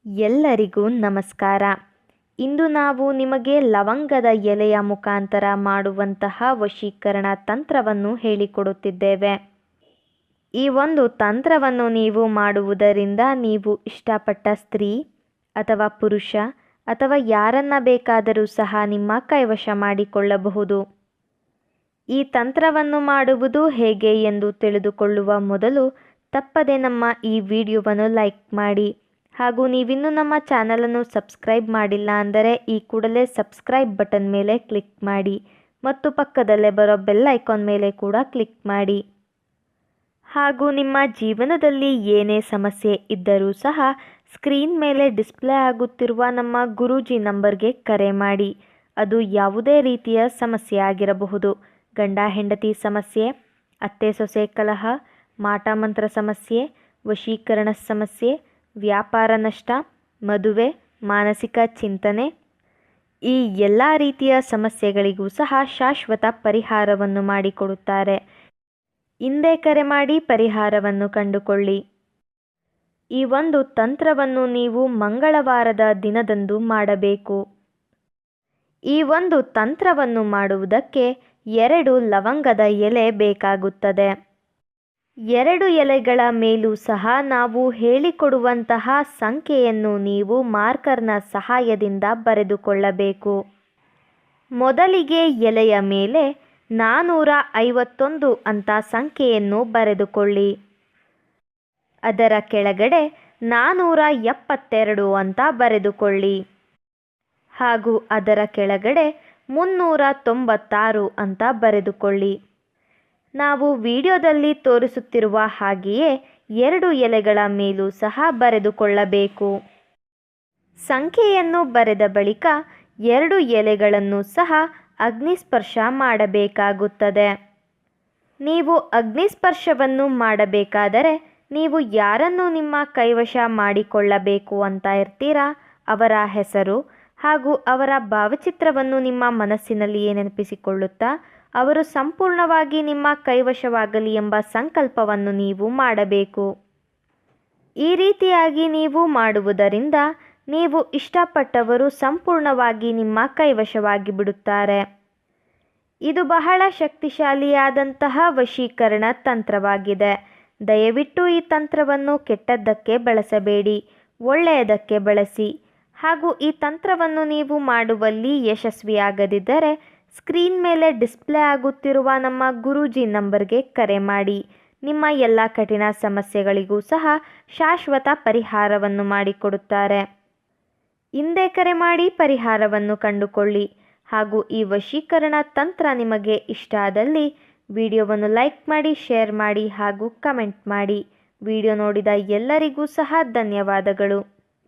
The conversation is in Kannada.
ಎಲ್ಲರಿಗೂ ನಮಸ್ಕಾರ. ಇಂದು ನಾವು ನಿಮಗೆ ಲವಂಗದ ಎಲೆಯ ಮುಖಾಂತರ ಮಾಡುವಂತಹ ವಶೀಕರಣ ತಂತ್ರವನ್ನು ಹೇಳಿಕೊಡುತ್ತಿದ್ದೇವೆ. ಈ ಒಂದು ತಂತ್ರವನ್ನು ನೀವು ಮಾಡುವುದರಿಂದ ನೀವು ಇಷ್ಟಪಟ್ಟ ಸ್ತ್ರೀ ಅಥವಾ ಪುರುಷ ಅಥವಾ ಯಾರನ್ನ ಬೇಕಾದರೂ ಸಹ ನಿಮ್ಮ ಕೈವಶ ಮಾಡಿಕೊಳ್ಳಬಹುದು. ಈ ತಂತ್ರವನ್ನು ಮಾಡುವುದು ಹೇಗೆ ಎಂದು ತಿಳಿದುಕೊಳ್ಳುವ ಮೊದಲು ತಪ್ಪದೆ ನಮ್ಮ ಈ ವಿಡಿಯೋವನ್ನು ಲೈಕ್ ಮಾಡಿ. ಹಾಗೂ ನೀವಿನ್ನೂ ನಮ್ಮ ಚಾನಲನ್ನು ಸಬ್ಸ್ಕ್ರೈಬ್ ಮಾಡಿಲ್ಲ ಅಂದರೆ ಈ ಕೂಡಲೇ ಸಬ್ಸ್ಕ್ರೈಬ್ ಬಟನ್ ಮೇಲೆ ಕ್ಲಿಕ್ ಮಾಡಿ ಮತ್ತು ಪಕ್ಕದಲ್ಲೇ ಬರೋ ಬೆಲ್ ಐಕಾನ್ ಮೇಲೆ ಕೂಡ ಕ್ಲಿಕ್ ಮಾಡಿ. ಹಾಗೂ ನಿಮ್ಮ ಜೀವನದಲ್ಲಿ ಏನೇ ಸಮಸ್ಯೆ ಇದ್ದರೂ ಸಹ ಸ್ಕ್ರೀನ್ ಮೇಲೆ ಡಿಸ್ಪ್ಲೇ ಆಗುತ್ತಿರುವ ನಮ್ಮ ಗುರೂಜಿ ನಂಬರ್ಗೆ ಕರೆ ಮಾಡಿ. ಅದು ಯಾವುದೇ ರೀತಿಯ ಸಮಸ್ಯೆ ಆಗಿರಬಹುದು. ಗಂಡ ಹೆಂಡತಿ ಸಮಸ್ಯೆ, ಅತ್ತೆ ಸೊಸೆ ಕಲಹ, ಮಾಟಮಂತ್ರ ಸಮಸ್ಯೆ, ವಶೀಕರಣ ಸಮಸ್ಯೆ, ವ್ಯಾಪಾರ ನಷ್ಟ, ಮದುವೆ, ಮಾನಸಿಕ ಚಿಂತನೆ, ಈ ಎಲ್ಲ ರೀತಿಯ ಸಮಸ್ಯೆಗಳಿಗೂ ಸಹ ಶಾಶ್ವತ ಪರಿಹಾರವನ್ನು ಮಾಡಿಕೊಡುತ್ತಾರೆ. ಹಿಂದೆ ಕರೆ ಮಾಡಿ ಪರಿಹಾರವನ್ನು ಕಂಡುಕೊಳ್ಳಿ. ಈ ಒಂದು ತಂತ್ರವನ್ನು ನೀವು ಮಂಗಳವಾರದ ದಿನದಂದು ಮಾಡಬೇಕು. ಈ ಒಂದು ತಂತ್ರವನ್ನು ಮಾಡುವುದಕ್ಕೆ 2 ಲವಂಗದ ಎಲೆ ಬೇಕಾಗುತ್ತದೆ. 2 ಎಲೆಗಳ ಮೇಲೂ ಸಹ ನಾವು ಹೇಳಿಕೊಡುವಂತಹ ಸಂಖ್ಯೆಯನ್ನು ನೀವು ಮಾರ್ಕರ್ನ ಸಹಾಯದಿಂದ ಬರೆದುಕೊಳ್ಳಬೇಕು. ಮೊದಲಿಗೆ ಎಲೆಯ ಮೇಲೆ 451 ಅಂತ ಸಂಖ್ಯೆಯನ್ನು ಬರೆದುಕೊಳ್ಳಿ. ಅದರ ಕೆಳಗಡೆ 472 ಅಂತ ಬರೆದುಕೊಳ್ಳಿ. ಹಾಗೂ ಅದರ ಕೆಳಗಡೆ 396 ಅಂತ ಬರೆದುಕೊಳ್ಳಿ. ನಾವು ವಿಡಿಯೋದಲ್ಲಿ ತೋರಿಸುತ್ತಿರುವ ಹಾಗೆಯೇ 2 ಎಲೆಗಳ ಮೇಲೂ ಸಹ ಬರೆದುಕೊಳ್ಳಬೇಕು. ಸಂಖ್ಯೆಯನ್ನು ಬರೆದ ಬಳಿಕ 2 ಎಲೆಗಳನ್ನು ಸಹ ಅಗ್ನಿಸ್ಪರ್ಶ ಮಾಡಬೇಕಾಗುತ್ತದೆ. ನೀವು ಅಗ್ನಿಸ್ಪರ್ಶವನ್ನು ಮಾಡಬೇಕಾದರೆ ನೀವು ಯಾರನ್ನು ನಿಮ್ಮ ಕೈವಶ ಮಾಡಿಕೊಳ್ಳಬೇಕು ಅಂತ ಇರ್ತೀರಾ ಅವರ ಹೆಸರು ಹಾಗೂ ಅವರ ಭಾವಚಿತ್ರವನ್ನು ನಿಮ್ಮ ಮನಸ್ಸಿನಲ್ಲಿಯೇ ನೆನಪಿಸಿಕೊಳ್ಳುತ್ತಾ ಅವರು ಸಂಪೂರ್ಣವಾಗಿ ನಿಮ್ಮ ಕೈವಶವಾಗಲಿ ಎಂಬ ಸಂಕಲ್ಪವನ್ನು ನೀವು ಮಾಡಬೇಕು. ಈ ರೀತಿಯಾಗಿ ನೀವು ಮಾಡುವುದರಿಂದ ನೀವು ಇಷ್ಟಪಟ್ಟವರು ಸಂಪೂರ್ಣವಾಗಿ ನಿಮ್ಮ ಕೈವಶವಾಗಿ ಬಿಡುತ್ತಾರೆ. ಇದು ಬಹಳ ಶಕ್ತಿಶಾಲಿಯಾದಂತಹ ವಶೀಕರಣ ತಂತ್ರವಾಗಿದೆ. ದಯವಿಟ್ಟು ಈ ತಂತ್ರವನ್ನು ಕೆಟ್ಟದ್ದಕ್ಕೆ ಬಳಸಬೇಡಿ, ಒಳ್ಳೆಯದಕ್ಕೆ ಬಳಸಿ. ಹಾಗೂ ಈ ತಂತ್ರವನ್ನು ನೀವು ಮಾಡುವಲ್ಲಿ ಯಶಸ್ವಿಯಾಗದಿದ್ದರೆ ಸ್ಕ್ರೀನ್ ಮೇಲೆ ಡಿಸ್ಪ್ಲೇ ಆಗುತ್ತಿರುವ ನಮ್ಮ ಗುರೂಜಿ ನಂಬರ್ಗೆ ಕರೆ ಮಾಡಿ. ನಿಮ್ಮ ಎಲ್ಲ ಕಠಿಣ ಸಮಸ್ಯೆಗಳಿಗೂ ಸಹ ಶಾಶ್ವತ ಪರಿಹಾರವನ್ನು ಮಾಡಿಕೊಡುತ್ತಾರೆ. ಹಿಂದೆ ಕರೆ ಮಾಡಿ ಪರಿಹಾರವನ್ನು ಕಂಡುಕೊಳ್ಳಿ. ಹಾಗೂ ಈ ವಶೀಕರಣ ತಂತ್ರ ನಿಮಗೆ ಇಷ್ಟ ಆದಲ್ಲಿ ವಿಡಿಯೋವನ್ನು ಲೈಕ್ ಮಾಡಿ, ಶೇರ್ ಮಾಡಿ ಹಾಗೂ ಕಮೆಂಟ್ ಮಾಡಿ. ವಿಡಿಯೋ ನೋಡಿದ ಎಲ್ಲರಿಗೂ ಸಹ ಧನ್ಯವಾದಗಳು.